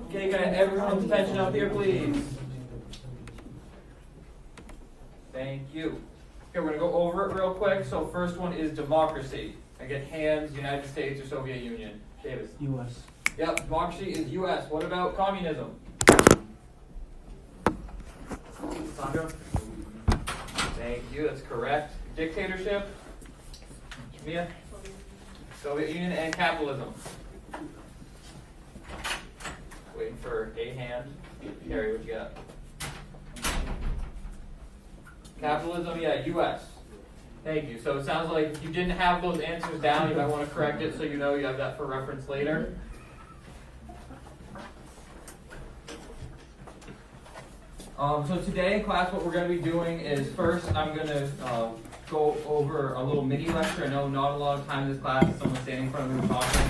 Okay, can I have everyone's attention up here, please? Thank you. Okay, we're going to go over it real quick. So first one is democracy. I get hands, United States or Soviet Union. Davis. U.S. Yep, democracy is U.S. What about communism? Sandra? Thank you, that's correct. Dictatorship? Mia? Soviet Union. And capitalism? Waiting for a hand. Harry, what you got? Capitalism, yeah, U.S. Thank you. So it sounds like if you didn't have those answers down, you might want to correct it so you know you have that for reference later. So today in class what we're going to be doing is first I'm going to go over a little mini lecture. I know not a lot of time in this class, someone standing in front of me talking,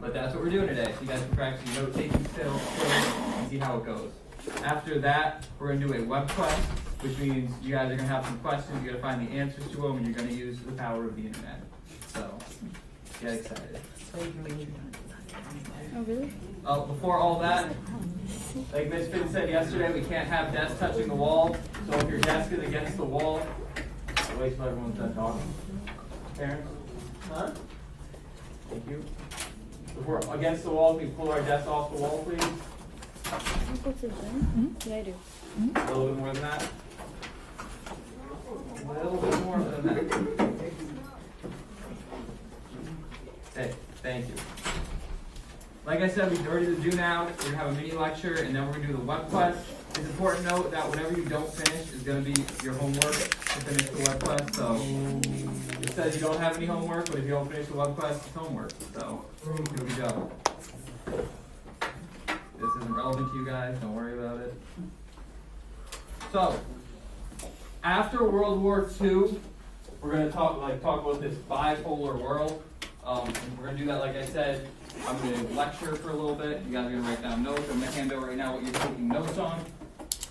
but that's what we're doing today. So you guys can practice your note-taking skills and see how it goes. After that, we're going to do a web quest, which means you guys are going to have some questions, you're going to find the answers to them, and you're going to use the power of the internet. So, get excited. Oh, really? Before all that, like Ms. Finn said yesterday, we can't have desks touching the wall. So if your desk is against the wall, wait till everyone's done talking. Parents? Huh? Thank you. If we're against the wall, can we pull our desk off the wall, please? Yeah, I do. A little bit more than that. A little bit more than that. Hey, thank you. Like I said, we're ready to do now. We're going to have a mini lecture, and then we're going to do the web quest. It's important to note that whatever you don't finish is going to be your homework to finish the web quest. So it says you don't have any homework, but if you don't finish the web quest, it's homework. So here we go. This isn't relevant to you guys. Don't worry about it. So after World War II, we're going to talk about this bipolar world. And we're going to do that, like I said. I'm going to lecture for a little bit. You guys are going to write down notes. I'm going to hand out right now what you're taking notes on.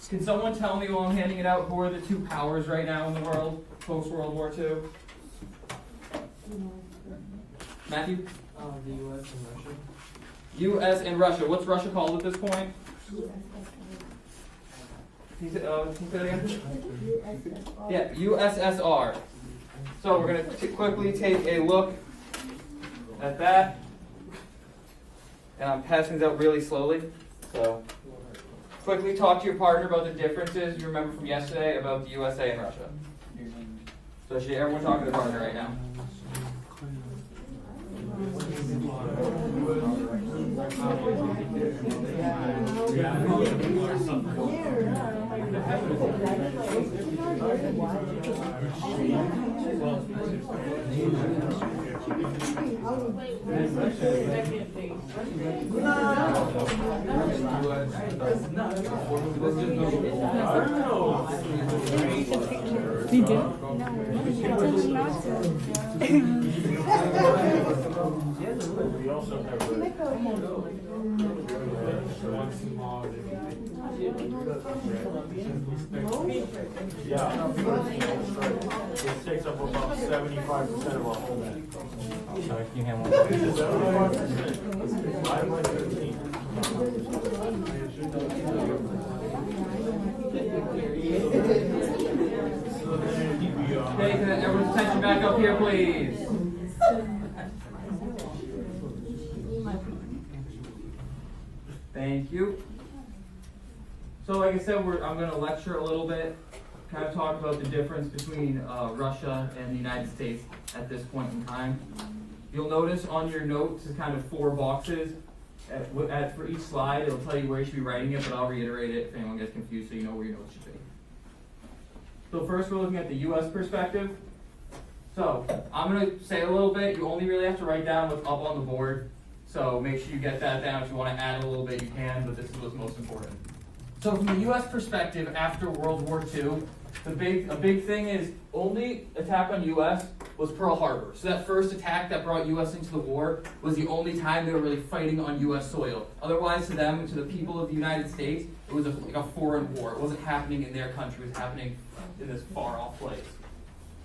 Can someone tell me while I'm handing it out who are the two powers right now in the world post-World War II? Matthew? The U.S. and Russia. U.S. and Russia. What's Russia called at this point? Can you say that again? Yeah, USSR. So we're going to quickly take a look at that. And I'm passing these out really slowly. So quickly talk to your partner about the differences you remember from yesterday about the USA and Russia. So should everyone talk to their partner right now? You do? We also have yeah, it takes up about 75% of our whole net. Sorry, can you hand one? 75%. I went 15. Okay, can everyone's attention back up here, please? Thank you. So like I said, I'm going to lecture a little bit, kind of talk about the difference between Russia and the United States at this point in time. You'll notice on your notes, it's kind of 4 boxes. For each slide, it'll tell you where you should be writing it, but I'll reiterate it if anyone gets confused so you know where your notes should be. So first we're looking at the U.S. perspective. So I'm going to say a little bit. You only really have to write down what's up on the board. So make sure you get that down. If you want to add a little bit, you can, but this is what's most important. So from the U.S. perspective, after World War II, a big thing is only attack on U.S. was Pearl Harbor. So that first attack that brought U.S. into the war was the only time they were really fighting on U.S. soil. Otherwise, to them, to the people of the United States, it was like a foreign war. It wasn't happening in their country. It was happening in this far-off place.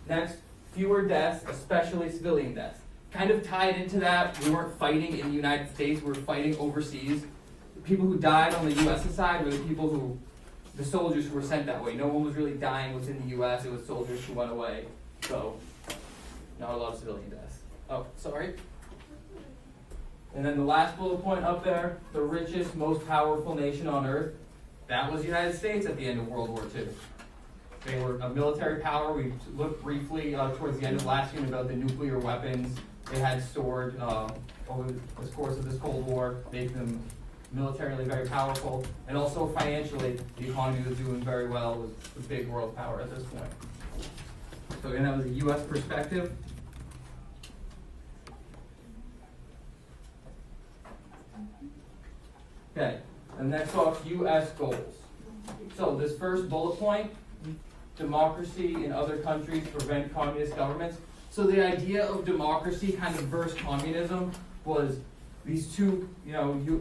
Next, fewer deaths, especially civilian deaths. kind of tied into that, we weren't fighting in the United States, we were fighting overseas. The people who died on the US side were the soldiers who were sent that way. No one was really dying within the US, it was soldiers who went away. So, not a lot of civilian deaths. Oh, sorry. And then the last bullet point up there, the richest, most powerful nation on earth, that was the United States at the end of World War II. They were a military power. We looked briefly towards the end of last unit about the nuclear weapons they had stored over the course of this Cold War, making them militarily very powerful. And also financially, the economy was doing very well. It was a big world power at this point. So again, that was a U.S. perspective. Okay, and next off, U.S. goals. So this first bullet point, democracy in other countries prevent communist governments. So the idea of democracy kind of versus communism was these two,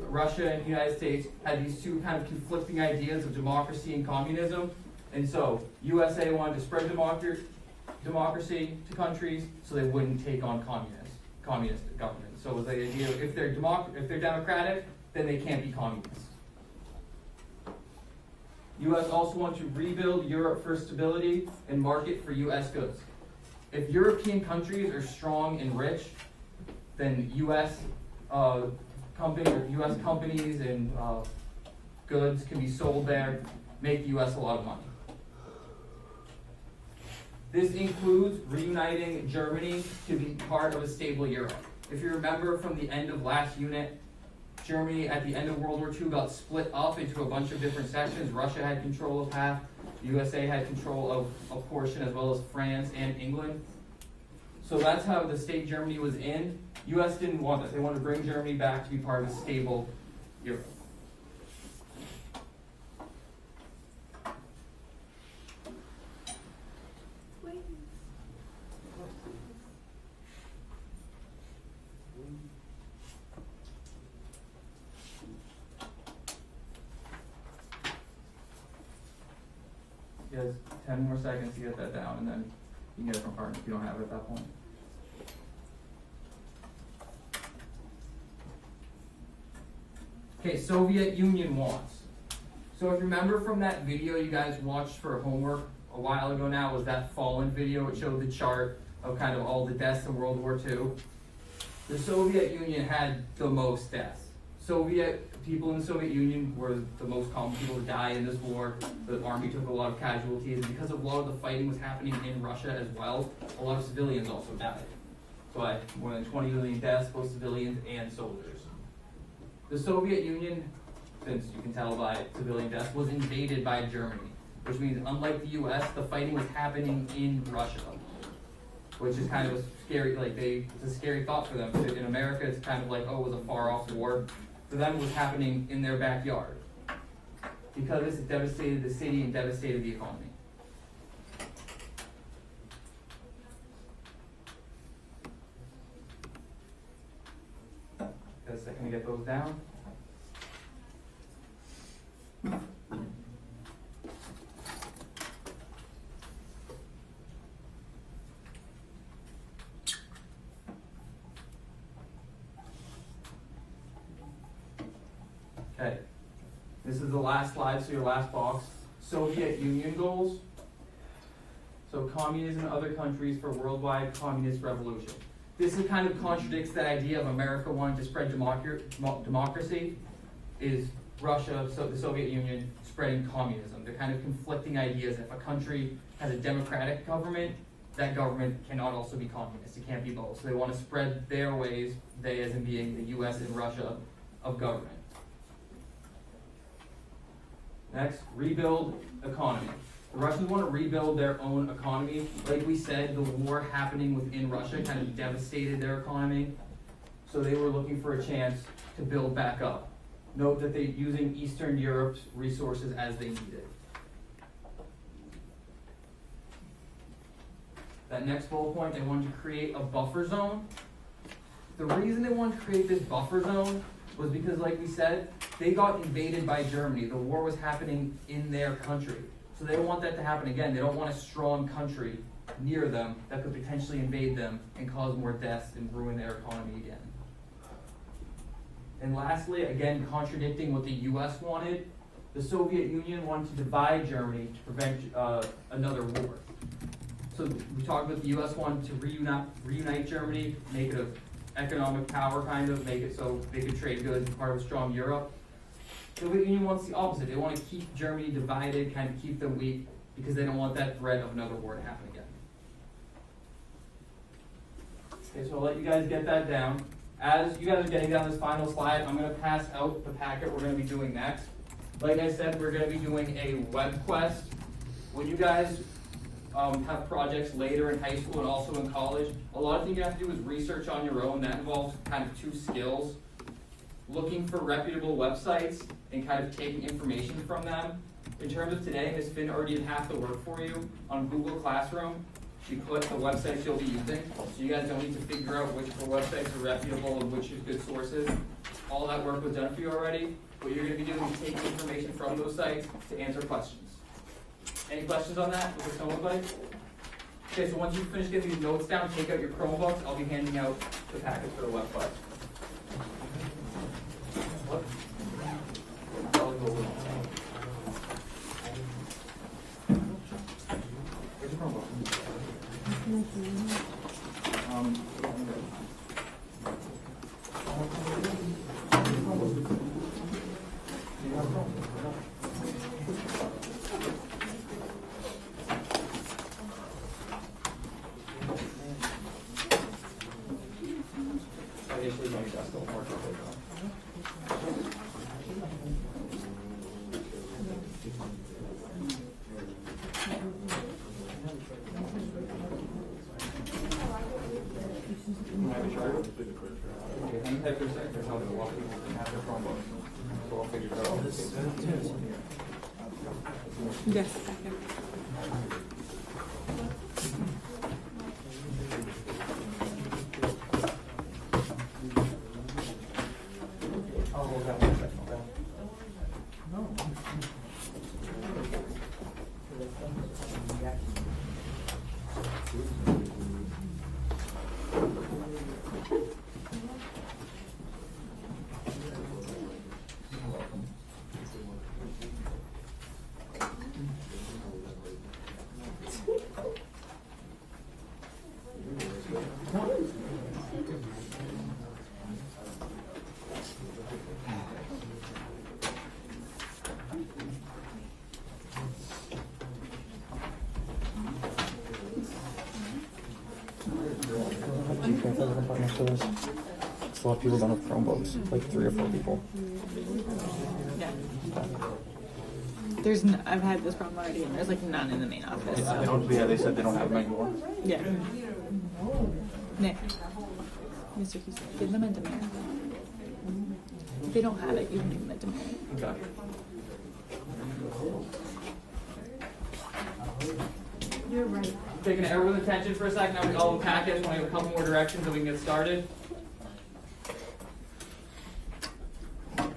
Russia and the United States had these two kind of conflicting ideas of democracy and communism. And so USA wanted to spread democracy to countries so they wouldn't take on communist governments. So it was the idea of if they're democratic, then they can't be communists. U.S. also wants to rebuild Europe for stability and market for U.S. goods. If European countries are strong and rich, then U.S. companies and goods can be sold there, make the U.S. a lot of money. This includes reuniting Germany to be part of a stable Europe. If you remember from the end of last unit, Germany at the end of World War II got split up into a bunch of different sections. Russia had control of half, the USA had control of a portion, as well as France and England. So that's how the state Germany was in. US didn't want that. They wanted to bring Germany back to be part of a stable Europe. You guys, 10 more seconds to get that down, and then you can get it from partner if you don't have it at that point. Okay, Soviet Union wants. So if you remember from that video you guys watched for homework a while ago now, was that Fallen video. It showed the chart of kind of all the deaths in World War II. The Soviet Union had the most deaths. People in the Soviet Union were the most common people to die in this war. The army took a lot of casualties, and because a lot of the fighting was happening in Russia as well, a lot of civilians also died. So more than 20 million deaths, both civilians and soldiers. The Soviet Union, since you can tell by civilian deaths, was invaded by Germany, which means unlike the US, the fighting was happening in Russia, which is kind of a scary, it's a scary thought for them. In America, it's kind of like, oh, it was a far off war. For them, it was happening in their backyard. Because this devastated the city and devastated the economy. Got a second to get those down. Okay, this is the last slide, so your last box. Soviet Union goals. So communism in other countries for worldwide communist revolution. This is kind of contradicts that idea of America wanting to spread democracy, is Russia, so the Soviet Union, spreading communism. They're kind of conflicting ideas. If a country has a democratic government, that government cannot also be communist. It can't be both. So they want to spread their ways, they as in being the US and Russia, of government. Next, rebuild economy. The Russians want to rebuild their own economy. Like we said, the war happening within Russia kind of devastated their economy. So they were looking for a chance to build back up. Note that they're using Eastern Europe's resources as they needed. That next bullet point, they wanted to create a buffer zone. The reason they wanted to create this buffer zone was because, like we said, they got invaded by Germany. The war was happening in their country. So they don't want that to happen again. They don't want a strong country near them that could potentially invade them and cause more deaths and ruin their economy again. And lastly, again, contradicting what the US wanted, the Soviet Union wanted to divide Germany to prevent another war. So we talked about the US wanted to reunite Germany, make it an economic power kind of, make it so they could trade goods, part of a strong Europe. The Soviet Union wants the opposite. They want to keep Germany divided, kind of keep them weak, because they don't want that threat of another war to happen again. Okay, so I'll let you guys get that down. As you guys are getting down this final slide, I'm going to pass out the packet we're going to be doing next. Like I said, we're going to be doing a web quest. When you guys have projects later in high school and also in college, a lot of things you have to do is research on your own. That involves kind of two skills: looking for reputable websites and kind of taking information from them. In terms of today, Ms. Finn already did half the work for you. On Google Classroom, she put the websites you'll be using, so you guys don't need to figure out which websites are reputable and which are good sources. All that work was done for you already. What you're going to be doing is taking information from those sites to answer questions. Any questions on that? What does it look like? Okay, so once you finish getting these notes down, take out your Chromebooks. I'll be handing out the packets for the web quest. Where's your Chromebook? Yes. I'll hold that 1 second, okay? A lot of people don't have Chromebooks, like 3 or 4 people. Yeah. I've had this problem already, and there's like none in the main office. Yeah, they don't. Yeah, they said they don't have them anymore. Yeah. Nick, Mr. Kioussis, give them a demerit. If they don't have it, you can give them a demerit. Okay. You're right. Taking everyone's attention for a second. Now we all unpack it. I want to give a couple more directions so we can get started.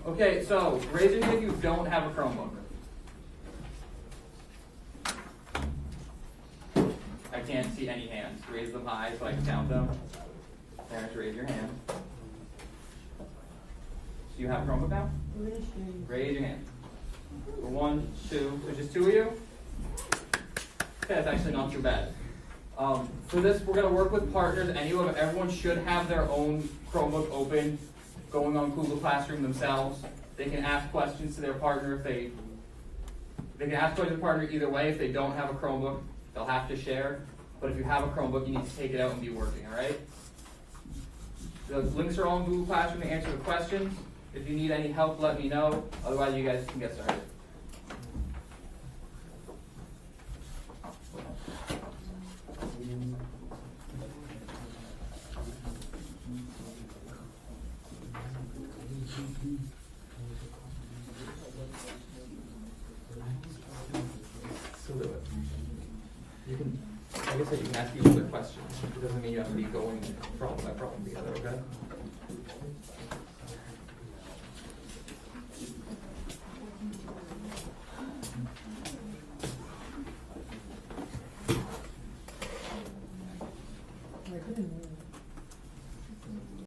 Okay, so raise your hand if you don't have a Chromebook. I can't see any hands. Raise them high so I can count them. Parents, raise your hand. Do you have a Chromebook now? Raise your hand. 1, 2, so just 2 of you? Okay, that's actually not too bad. For this, we're going to work with partners. Everyone should have their own Chromebook open, going on Google Classroom themselves. They can ask questions to their partner if they can ask questions to the partner either way. If they don't have a Chromebook, they'll have to share. But if you have a Chromebook, you need to take it out and be working, all right? The links are all in Google Classroom to answer the questions. If you need any help, let me know. Otherwise, you guys can get started. You can, like I said, you can ask each other questions. It doesn't mean you have to be going problem by problem together, okay?